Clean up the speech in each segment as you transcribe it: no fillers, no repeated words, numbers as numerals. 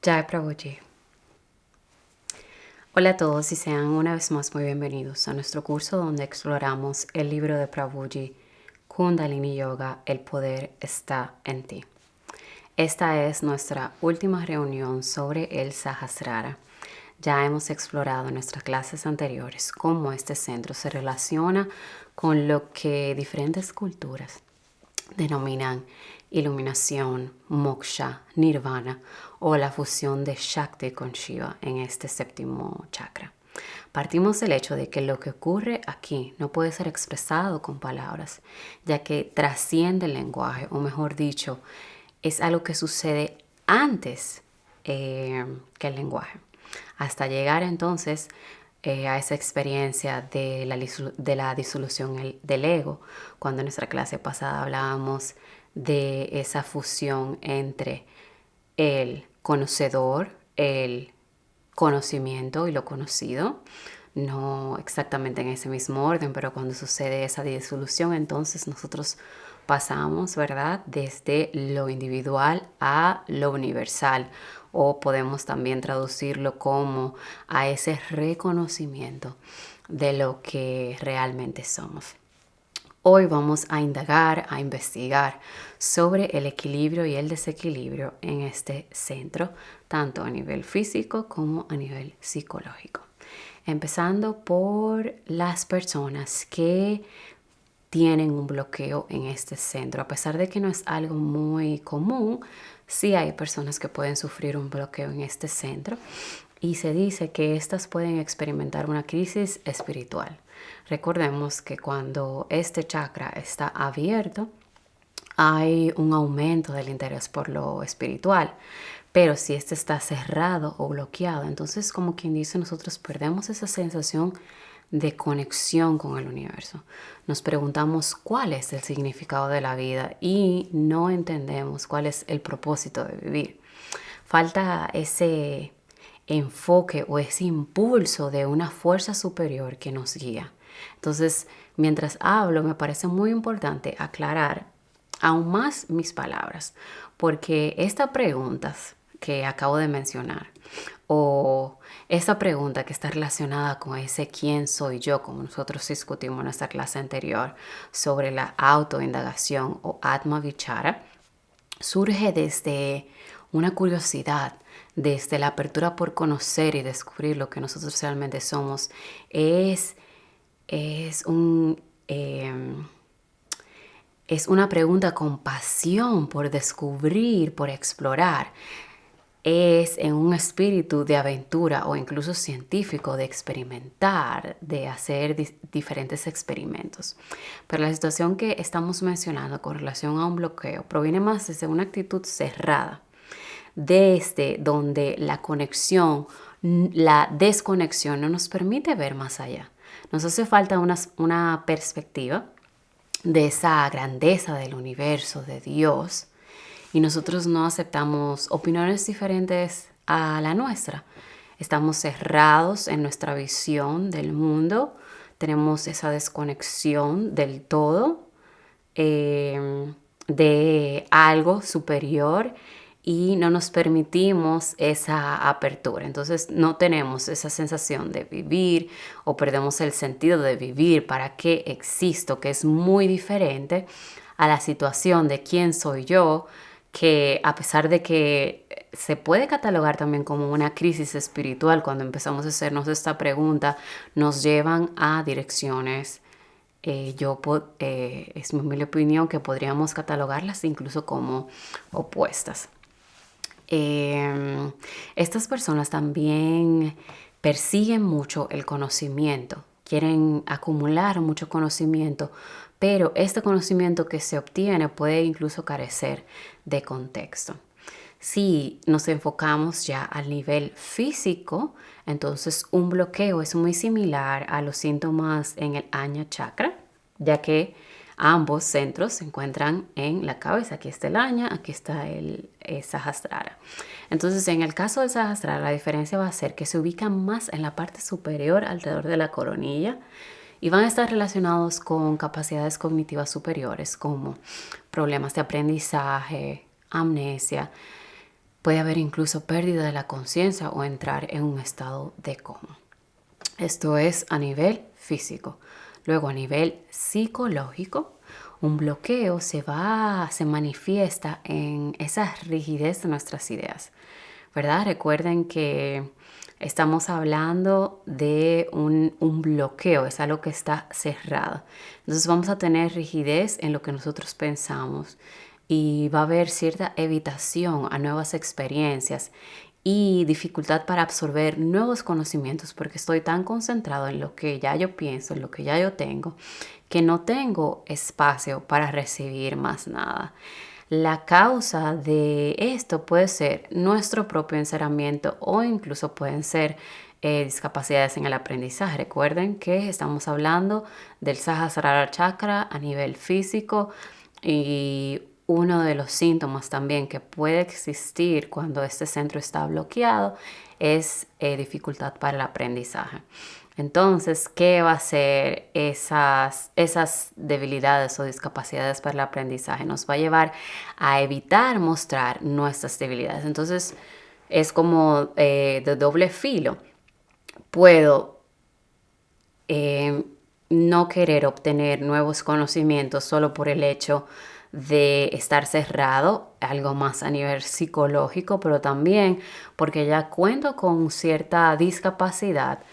Jai Prabhuji. Hola a todos y sean una vez más muy bienvenidos a nuestro curso donde exploramos el libro de Prabhuji, Kundalini Yoga, el poder está en ti. Esta es nuestra última reunión sobre el Sahasrara. Ya hemos explorado en nuestras clases anteriores cómo este centro se relaciona con lo que diferentes culturas denominan iluminación, moksha, nirvana o la fusión de Shakti con Shiva en este séptimo chakra. Partimos del hecho de que lo que ocurre aquí no puede ser expresado con palabras, ya que trasciende el lenguaje, o mejor dicho, es algo que sucede antes que el lenguaje, hasta llegar entonces a esa experiencia de la disolución del ego. Cuando en nuestra clase pasada hablábamos de esa fusión entre el conocedor, el conocimiento y lo conocido, no exactamente en ese mismo orden, pero cuando sucede esa disolución, entonces nosotros pasamos, ¿verdad?, desde lo individual a lo universal, o podemos también traducirlo como a ese reconocimiento de lo que realmente somos. Hoy vamos a indagar, a investigar sobre el equilibrio y el desequilibrio en este centro, tanto a nivel físico como a nivel psicológico. Empezando por las personas que tienen un bloqueo en este centro. A pesar de que no es algo muy común, sí hay personas que pueden sufrir un bloqueo en este centro y se dice que estas pueden experimentar una crisis espiritual. Recordemos que cuando este chakra está abierto, hay un aumento del interés por lo espiritual. Pero si este está cerrado o bloqueado, entonces como quien dice, nosotros perdemos esa sensación de conexión con el universo. Nos preguntamos cuál es el significado de la vida y no entendemos cuál es el propósito de vivir. Falta ese enfoque o ese impulso de una fuerza superior que nos guía. Entonces, mientras hablo, me parece muy importante aclarar aún más mis palabras, porque estas preguntas que acabo de mencionar o esta pregunta que está relacionada con ese quién soy yo, como nosotros discutimos en nuestra clase anterior sobre la autoindagación o Atma Vichara, surge desde una curiosidad, desde la apertura por conocer y descubrir lo que nosotros realmente somos. Es un... es una pregunta con pasión por descubrir, por explorar. Es en un espíritu de aventura o incluso científico de experimentar, de hacer diferentes experimentos. Pero la situación que estamos mencionando con relación a un bloqueo proviene más desde una actitud cerrada, desde donde la conexión, la desconexión no nos permite ver más allá. Nos hace falta una perspectiva de esa grandeza del universo, de Dios, y nosotros no aceptamos opiniones diferentes a la nuestra. Estamos cerrados en nuestra visión del mundo, tenemos esa desconexión del todo, de algo superior y no nos permitimos esa apertura. Entonces no tenemos esa sensación de vivir o perdemos el sentido de vivir, para qué existo, que es muy diferente a la situación de quién soy yo, que a pesar de que se puede catalogar también como una crisis espiritual, cuando empezamos a hacernos esta pregunta, nos llevan a direcciones, es mi humilde opinión, que podríamos catalogarlas incluso como opuestas. Estas personas también persiguen mucho el conocimiento, quieren acumular mucho conocimiento, pero este conocimiento que se obtiene puede incluso carecer de contexto. Si nos enfocamos ya al nivel físico, entonces un bloqueo es muy similar a los síntomas en el Ajna Chakra, ya que ambos centros se encuentran en la cabeza. Aquí está el Ajna, aquí está el Sahasrara. Entonces, en el caso del Sahasrara, la diferencia va a ser que se ubican más en la parte superior, alrededor de la coronilla, y van a estar relacionados con capacidades cognitivas superiores como problemas de aprendizaje, amnesia, Puede haber incluso pérdida de la conciencia o entrar en un estado de coma. Esto es a nivel físico. Luego a nivel psicológico, un bloqueo se manifiesta en esa rigidez de nuestras ideas, ¿verdad? Recuerden que estamos hablando de un bloqueo, es algo que está cerrado. Entonces vamos a tener rigidez en lo que nosotros pensamos y va a haber cierta evitación a nuevas experiencias y dificultad para absorber nuevos conocimientos porque estoy tan concentrado en lo que ya yo pienso, en lo que ya yo tengo, que no tengo espacio para recibir más nada. La causa de esto puede ser nuestro propio encerramiento o incluso pueden ser discapacidades en el aprendizaje. Recuerden que estamos hablando del Sahasrara Chakra a nivel físico y uno de los síntomas también que puede existir cuando este centro está bloqueado es dificultad para el aprendizaje. Entonces, ¿qué va a ser esas debilidades o discapacidades para el aprendizaje? Nos va a llevar a evitar mostrar nuestras debilidades. Entonces, es como de doble filo. Puedo no querer obtener nuevos conocimientos solo por el hecho de estar cerrado, algo más a nivel psicológico, pero también porque ya cuento con cierta discapacidad.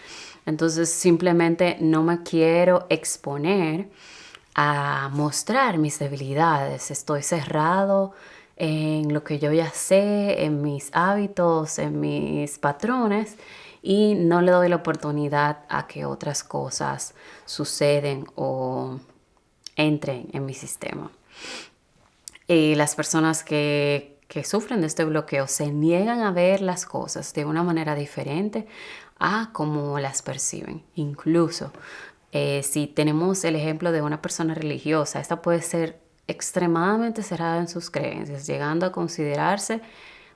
Entonces simplemente no me quiero exponer a mostrar mis debilidades. Estoy cerrado en lo que yo ya sé, en mis hábitos, en mis patrones y no le doy la oportunidad a que otras cosas suceden o entren en mi sistema. Y las personas que sufren de este bloqueo se niegan a ver las cosas de una manera diferente a cómo las perciben. Incluso si tenemos el ejemplo de una persona religiosa, esta puede ser extremadamente cerrada en sus creencias, llegando a considerarse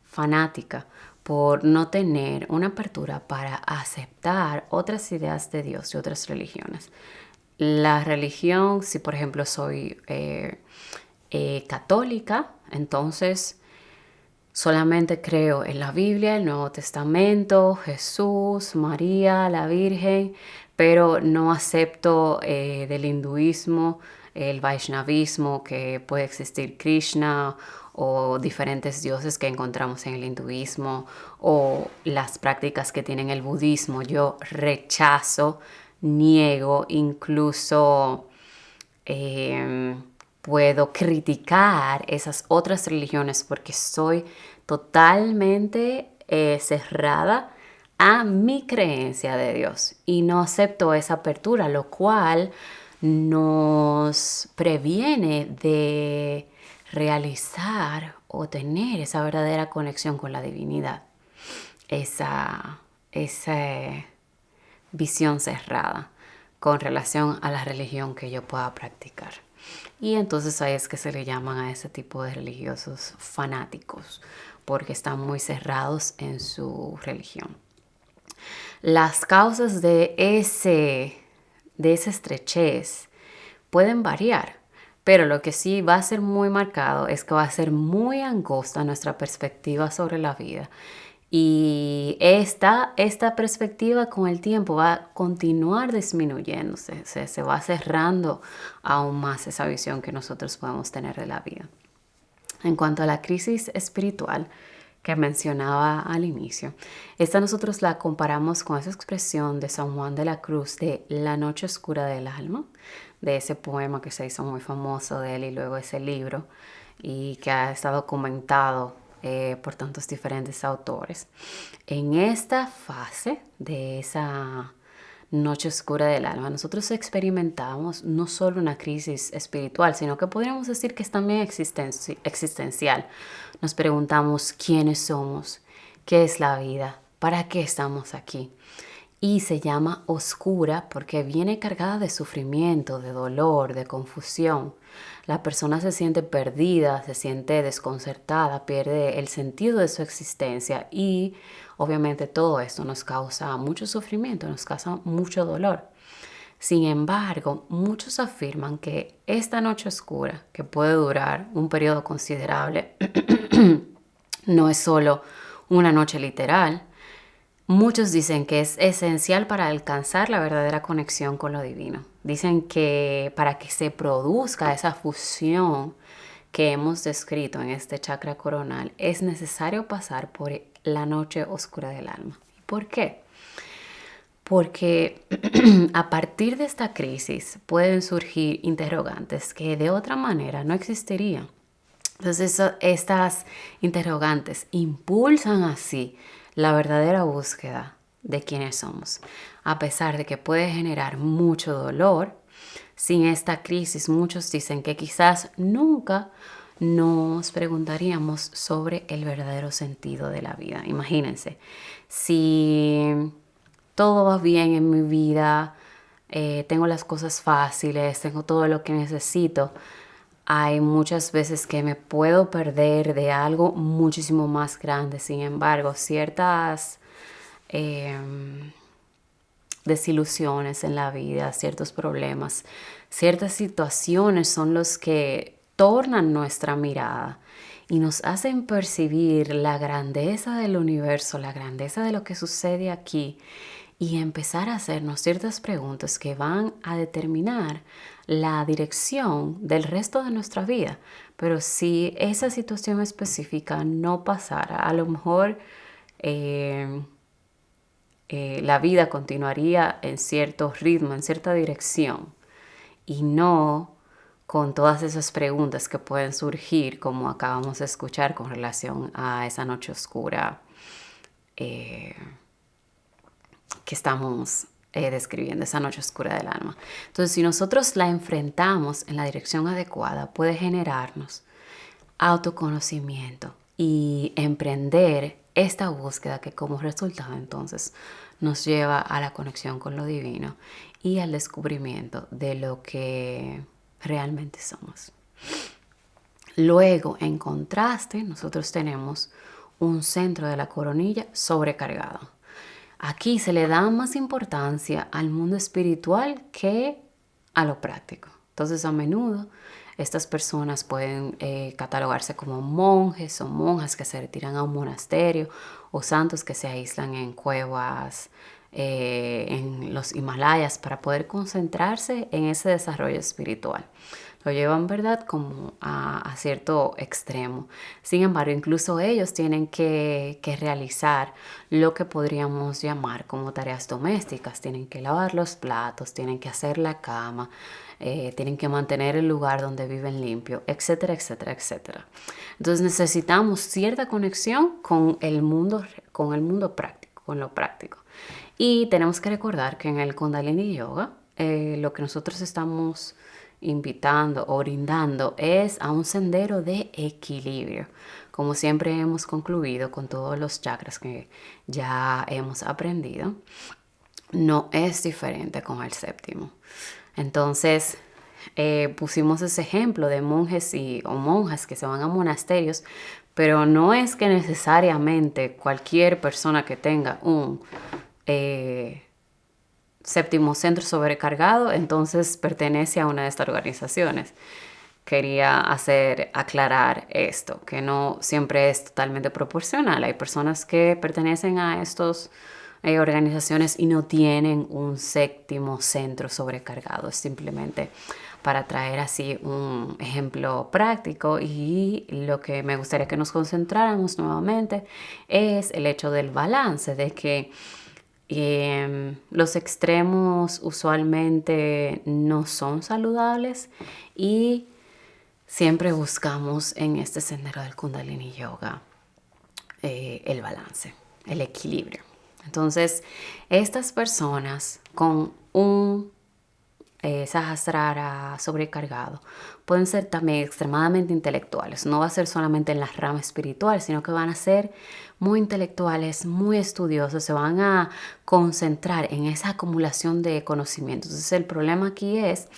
fanática por no tener una apertura para aceptar otras ideas de Dios y otras religiones. La religión, si por ejemplo soy católica, entonces solamente creo en la Biblia, el Nuevo Testamento, Jesús, María, la Virgen, pero no acepto del hinduismo, el Vaishnavismo, que puede existir Krishna o diferentes dioses que encontramos en el hinduismo o las prácticas que tienen el budismo. Yo rechazo, niego, incluso puedo criticar esas otras religiones porque soy totalmente cerrada a mi creencia de Dios y no acepto esa apertura, lo cual nos previene de realizar o tener esa verdadera conexión con la divinidad, esa visión cerrada con relación a la religión que yo pueda practicar. Y entonces ahí es que se le llaman a ese tipo de religiosos fanáticos, porque están muy cerrados en su religión. Las causas de esa estrechez pueden variar, pero lo que sí va a ser muy marcado es que va a ser muy angosta nuestra perspectiva sobre la vida. Y esta perspectiva con el tiempo va a continuar disminuyéndose, se va cerrando aún más esa visión que nosotros podemos tener de la vida. En cuanto a la crisis espiritual que mencionaba al inicio, esta nosotros la comparamos con esa expresión de San Juan de la Cruz de La noche oscura del alma, de ese poema que se hizo muy famoso de él y luego ese libro y que ha estado comentado por tantos diferentes autores. En esta fase de esa noche oscura del alma, nosotros experimentamos no solo una crisis espiritual, sino que podríamos decir que es también existencial. Nos preguntamos quiénes somos, qué es la vida, para qué estamos aquí. Y se llama oscura porque viene cargada de sufrimiento, de dolor, de confusión. La persona se siente perdida, se siente desconcertada, pierde el sentido de su existencia y obviamente todo esto nos causa mucho sufrimiento, nos causa mucho dolor. Sin embargo, muchos afirman que esta noche oscura, que puede durar un periodo considerable, No es solo una noche literal. Muchos dicen que es esencial para alcanzar la verdadera conexión con lo divino. Dicen que para que se produzca esa fusión que hemos descrito en este chakra coronal, es necesario pasar por la noche oscura del alma. ¿Por qué? Porque a partir de esta crisis pueden surgir interrogantes que de otra manera no existirían. Entonces estas interrogantes impulsan así la verdadera búsqueda de quiénes somos. A pesar de que puede generar mucho dolor, sin esta crisis muchos dicen que quizás nunca nos preguntaríamos sobre el verdadero sentido de la vida. Imagínense, si todo va bien en mi vida, tengo las cosas fáciles, tengo todo lo que necesito, hay muchas veces que me puedo perder de algo muchísimo más grande. Sin embargo, ciertas desilusiones en la vida, ciertos problemas, ciertas situaciones son los que tornan nuestra mirada y nos hacen percibir la grandeza del universo, la grandeza de lo que sucede aquí y empezar a hacernos ciertas preguntas que van a determinar la dirección del resto de nuestra vida. Pero si esa situación específica no pasara, a lo mejor la vida continuaría en cierto ritmo, en cierta dirección, y no con todas esas preguntas que pueden surgir, como acabamos de escuchar con relación a esa noche oscura que estamos describiendo, esa noche oscura del alma. Entonces, si nosotros la enfrentamos en la dirección adecuada, puede generarnos autoconocimiento y emprender esta búsqueda que como resultado entonces nos lleva a la conexión con lo divino y al descubrimiento de lo que realmente somos. Luego, en contraste, nosotros tenemos un centro de la coronilla sobrecargado. Aquí se le da más importancia al mundo espiritual que a lo práctico. Entonces, a menudo estas personas pueden catalogarse como monjes o monjas que se retiran a un monasterio o santos que se aíslan en cuevas en los Himalayas para poder concentrarse en ese desarrollo espiritual. Lo llevan, ¿verdad?, como a cierto extremo. Sin embargo, incluso ellos tienen que realizar lo que podríamos llamar como tareas domésticas. Tienen que lavar los platos, tienen que hacer la cama, tienen que mantener el lugar donde viven limpio, etcétera, etcétera, etcétera. Entonces necesitamos cierta conexión con el mundo práctico, con lo práctico. Y tenemos que recordar que en el Kundalini Yoga, lo que nosotros estamos invitando o brindando es a un sendero de equilibrio. Como siempre hemos concluido con todos los chakras que ya hemos aprendido, no es diferente con el séptimo. Entonces, pusimos ese ejemplo de monjes o monjas que se van a monasterios, pero no es que necesariamente cualquier persona que tenga un séptimo centro sobrecargado, entonces pertenece a una de estas organizaciones. Quería aclarar esto, que no siempre es totalmente proporcional. Hay personas que pertenecen a estas organizaciones y no tienen un séptimo centro sobrecargado. Es simplemente para traer así un ejemplo práctico, y lo que me gustaría que nos concentráramos nuevamente es el hecho del balance, de que los extremos usualmente no son saludables y siempre buscamos en este sendero del Kundalini Yoga el balance, el equilibrio. Entonces, estas personas con un Sahasrara sobrecargado pueden ser también extremadamente intelectuales. No va a ser solamente en la rama espiritual, sino que van a ser muy intelectuales, muy estudiosos, se van a concentrar en esa acumulación de conocimientos. Entonces el problema aquí es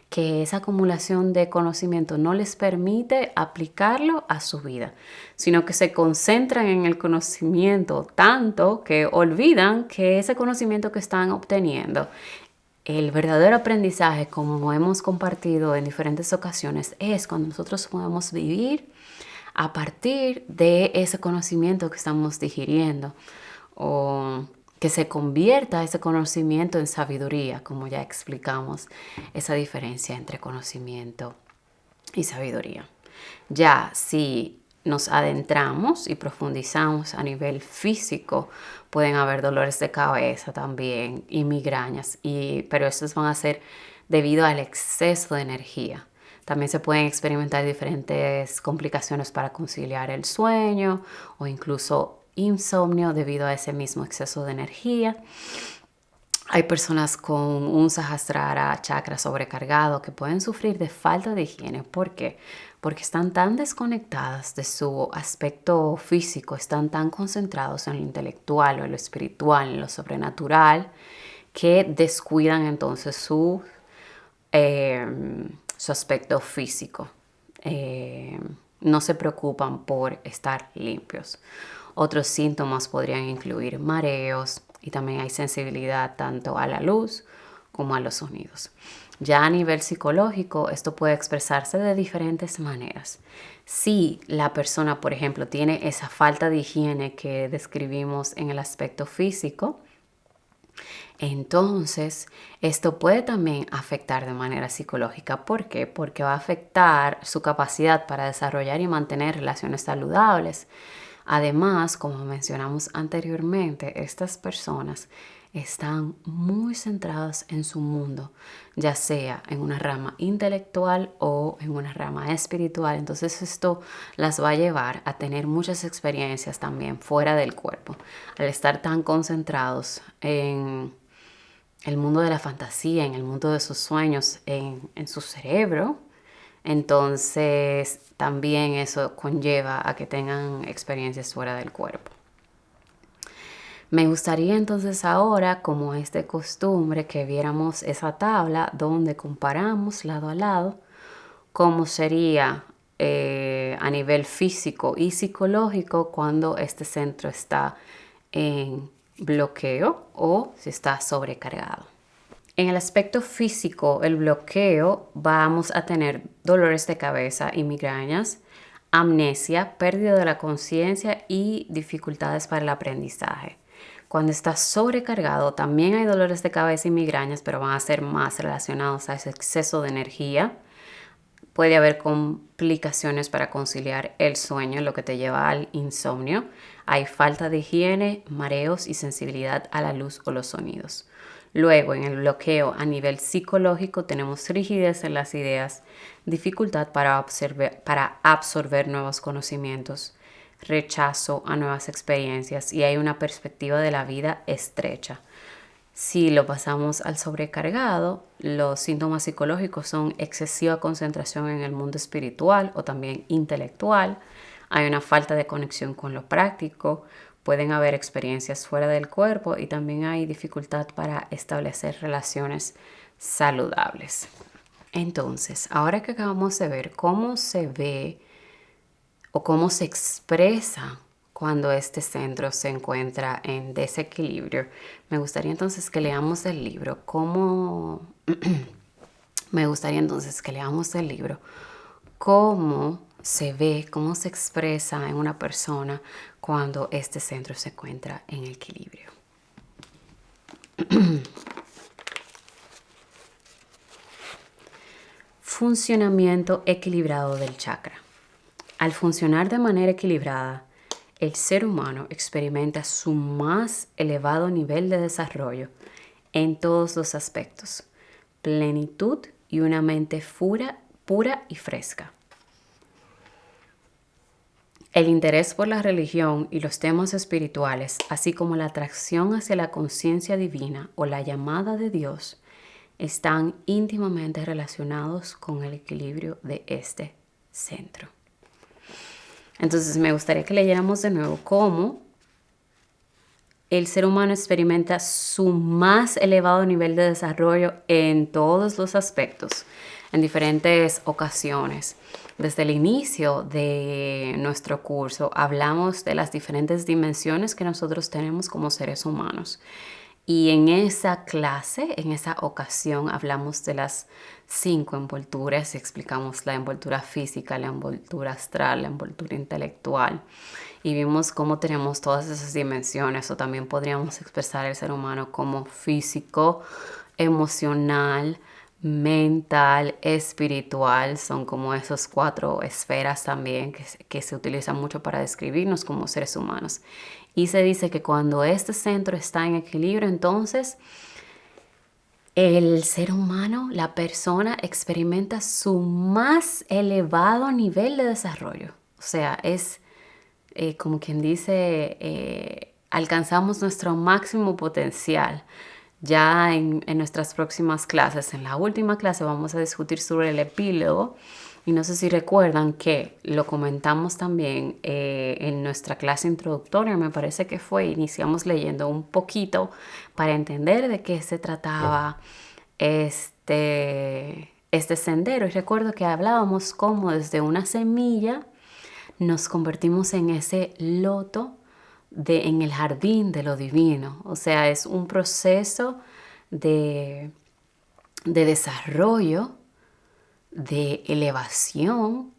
que esa acumulación de conocimiento no les permite aplicarlo a su vida, sino que se concentran en el conocimiento tanto que olvidan que ese conocimiento que están obteniendo, el verdadero aprendizaje, como hemos compartido en diferentes ocasiones, es cuando nosotros podemos vivir a partir de ese conocimiento que estamos digiriendo, o que se convierta ese conocimiento en sabiduría, como ya explicamos esa diferencia entre conocimiento y sabiduría. Ya si nos adentramos y profundizamos a nivel físico, pueden haber dolores de cabeza también y migrañas, pero estos van a ser debido al exceso de energía. También se pueden experimentar diferentes complicaciones para conciliar el sueño o incluso insomnio debido a ese mismo exceso de energía. Hay personas con un Sahasrara chakra sobrecargado que pueden sufrir de falta de higiene. ¿Por qué? Porque están tan desconectadas de su aspecto físico, están tan concentrados en lo intelectual o en lo espiritual, en lo sobrenatural, que descuidan entonces su aspecto físico. No se preocupan por estar limpios. Otros síntomas podrían incluir mareos y también hay sensibilidad tanto a la luz como a los sonidos. Ya a nivel psicológico, esto puede expresarse de diferentes maneras. Si la persona, por ejemplo, tiene esa falta de higiene que describimos en el aspecto físico, entonces esto puede también afectar de manera psicológica. ¿Por qué? Porque va a afectar su capacidad para desarrollar y mantener relaciones saludables. Además, como mencionamos anteriormente, estas personas están muy centradas en su mundo, ya sea en una rama intelectual o en una rama espiritual. Entonces esto las va a llevar a tener muchas experiencias también fuera del cuerpo, al estar tan concentrados en el mundo de la fantasía, en el mundo de sus sueños, en su cerebro. Entonces también eso conlleva a que tengan experiencias fuera del cuerpo. Me gustaría entonces ahora, como es de costumbre, que viéramos esa tabla donde comparamos lado a lado cómo sería a nivel físico y psicológico cuando este centro está en bloqueo o si está sobrecargado. En el aspecto físico, el bloqueo, vamos a tener dolores de cabeza y migrañas, amnesia, pérdida de la conciencia y dificultades para el aprendizaje. Cuando está sobrecargado, también hay dolores de cabeza y migrañas, pero van a ser más relacionados a ese exceso de energía. Puede haber complicaciones para conciliar el sueño, lo que te lleva al insomnio. Hay falta de higiene, mareos y sensibilidad a la luz o los sonidos. Luego, en el bloqueo a nivel psicológico, tenemos rigidez en las ideas, dificultad para absorber nuevos conocimientos, rechazo a nuevas experiencias y hay una perspectiva de la vida estrecha. Si lo pasamos al sobrecargado, los síntomas psicológicos son excesiva concentración en el mundo espiritual o también intelectual. Hay una falta de conexión con lo práctico. Pueden haber experiencias fuera del cuerpo y también hay dificultad para establecer relaciones saludables. Entonces, ahora que acabamos de ver cómo se ve o cómo se expresa cuando este centro se encuentra en desequilibrio, me gustaría entonces que leamos el libro. Cómo se ve, cómo se expresa en una persona cuando este centro se encuentra en equilibrio. Funcionamiento equilibrado del chakra. Al funcionar de manera equilibrada, el ser humano experimenta su más elevado nivel de desarrollo en todos los aspectos, plenitud y una mente pura y fresca. El interés por la religión y los temas espirituales, así como la atracción hacia la conciencia divina o la llamada de Dios, están íntimamente relacionados con el equilibrio de este centro. Entonces me gustaría que leyéramos de nuevo cómo el ser humano experimenta su más elevado nivel de desarrollo en todos los aspectos, en diferentes ocasiones. Desde el inicio de nuestro curso hablamos de las diferentes dimensiones que nosotros tenemos como seres humanos. Y en esa clase, en esa ocasión, hablamos de las 5 envolturas, explicamos la envoltura física, la envoltura astral, la envoltura intelectual, y vimos cómo tenemos todas esas dimensiones, o también podríamos expresar el ser humano como físico, emocional, mental, espiritual. Son como esos 4 esferas también que se utilizan mucho para describirnos como seres humanos. Y se dice que cuando este centro está en equilibrio, entonces el ser humano, la persona, experimenta su más elevado nivel de desarrollo. O sea, es como quien dice, alcanzamos nuestro máximo potencial. Ya en nuestras próximas clases, en la última clase, vamos a discutir sobre el epílogo. Y no sé si recuerdan que lo comentamos también en nuestra clase introductoria, me parece que fue, iniciamos leyendo un poquito para entender de qué se trataba este sendero. Y recuerdo que hablábamos cómo desde una semilla nos convertimos en ese loto en el jardín de lo divino. O sea, es un proceso de desarrollo, de elevación.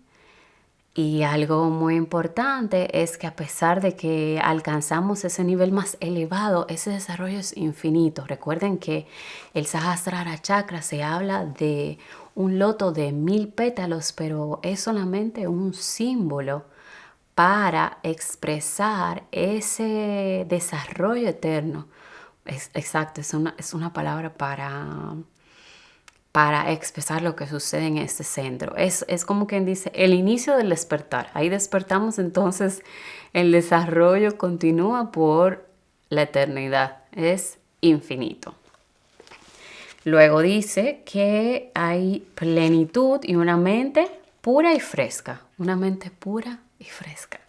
Y algo muy importante es que a pesar de que alcanzamos ese nivel más elevado, ese desarrollo es infinito. Recuerden que el Sahasrara Chakra se habla de un loto de 1000 pétalos, pero es solamente un símbolo para expresar ese desarrollo eterno. Exacto, es una palabra para expresar lo que sucede en este centro. Es como quien dice el inicio del despertar. Ahí despertamos, entonces el desarrollo continúa por la eternidad. Es infinito. Luego dice que hay plenitud y una mente pura y fresca. Una mente pura y fresca.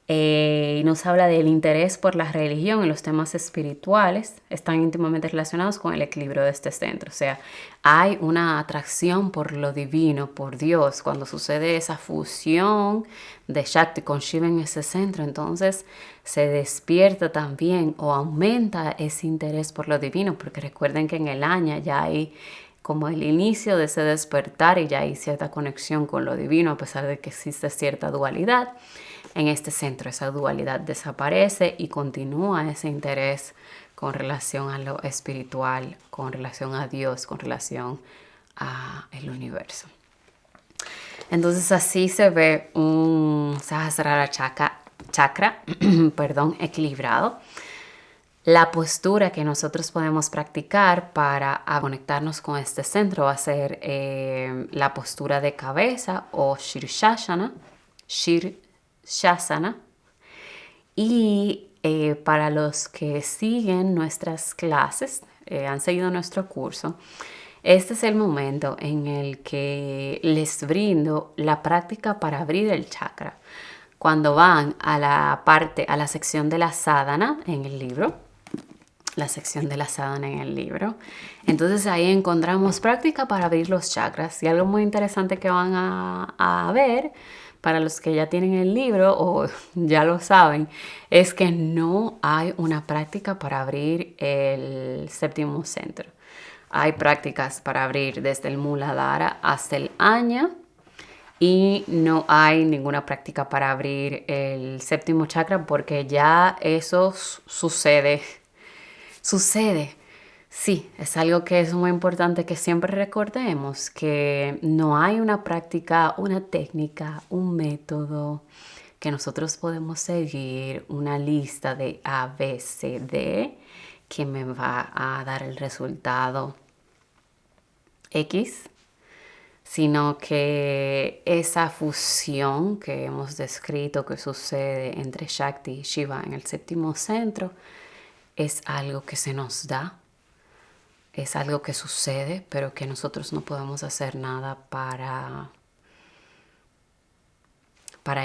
Nos habla del interés por la religión y los temas espirituales. Están íntimamente relacionados con el equilibrio de este centro. O sea, hay una atracción por lo divino, por Dios. Cuando sucede esa fusión de Shakti con Shiva en ese centro, entonces se despierta también o aumenta ese interés por lo divino. Porque recuerden que en el año ya hay como el inicio de ese despertar y ya hay cierta conexión con lo divino, a pesar de que existe cierta dualidad. En este centro esa dualidad desaparece y continúa ese interés con relación a lo espiritual, con relación a Dios, con relación al universo. Entonces así se ve un Sahasrara chakra perdón, equilibrado. La postura que nosotros podemos practicar para conectarnos con este centro va a ser la postura de cabeza o Shirshasana. Y para los que siguen nuestras clases, han seguido nuestro curso, este es el momento en el que les brindo la práctica para abrir el chakra. Cuando van a la sección de la sadhana en el libro, entonces ahí encontramos práctica para abrir los chakras. Y algo muy interesante que van a ver, para los que ya tienen el libro o ya lo saben, es que no hay una práctica para abrir el séptimo centro. Hay prácticas para abrir desde el Muladhara hasta el Ajna y no hay ninguna práctica para abrir el séptimo chakra porque ya eso sucede. Sí, es algo que es muy importante que siempre recordemos, que no hay una práctica, una técnica, un método que nosotros podemos seguir, una lista de A, B, C, D, que me va a dar el resultado X, sino que esa fusión que hemos descrito que sucede entre Shakti y Shiva en el séptimo centro es algo que se nos da. Es algo que sucede, pero que nosotros no podemos hacer nada para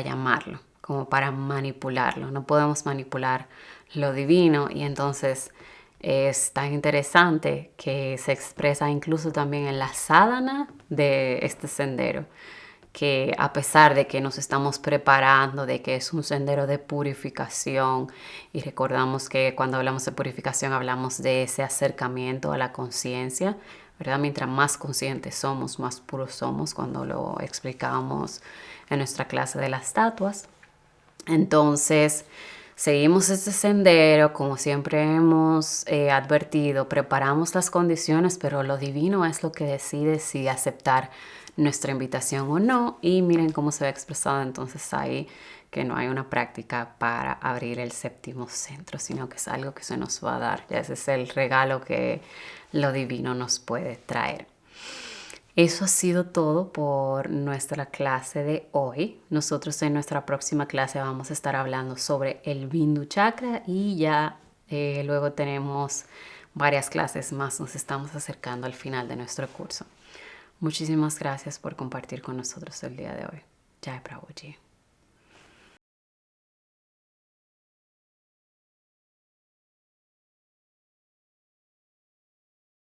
llamarlo, como para manipularlo. No podemos manipular lo divino y entonces es tan interesante que se expresa incluso también en la sadhana de este sendero, que a pesar de que nos estamos preparando, de que es un sendero de purificación, y recordamos que cuando hablamos de purificación hablamos de ese acercamiento a la conciencia, ¿verdad? Mientras más conscientes somos, más puros somos, cuando lo explicamos en nuestra clase de las estatuas. Entonces, seguimos este sendero, como siempre hemos advertido, preparamos las condiciones, pero lo divino es lo que decide si aceptar nuestra invitación o no. Y miren cómo se ve expresado entonces ahí, que no hay una práctica para abrir el séptimo centro, sino que es algo que se nos va a dar. Ya ese es el regalo que lo divino nos puede traer. Eso ha sido todo por nuestra clase de hoy. Nosotros en nuestra próxima clase vamos a estar hablando sobre el Bindu Chakra y ya luego tenemos varias clases más. Nos estamos acercando al final de nuestro curso. Muchísimas gracias por compartir con nosotros el día de hoy. Jai Prabhuji.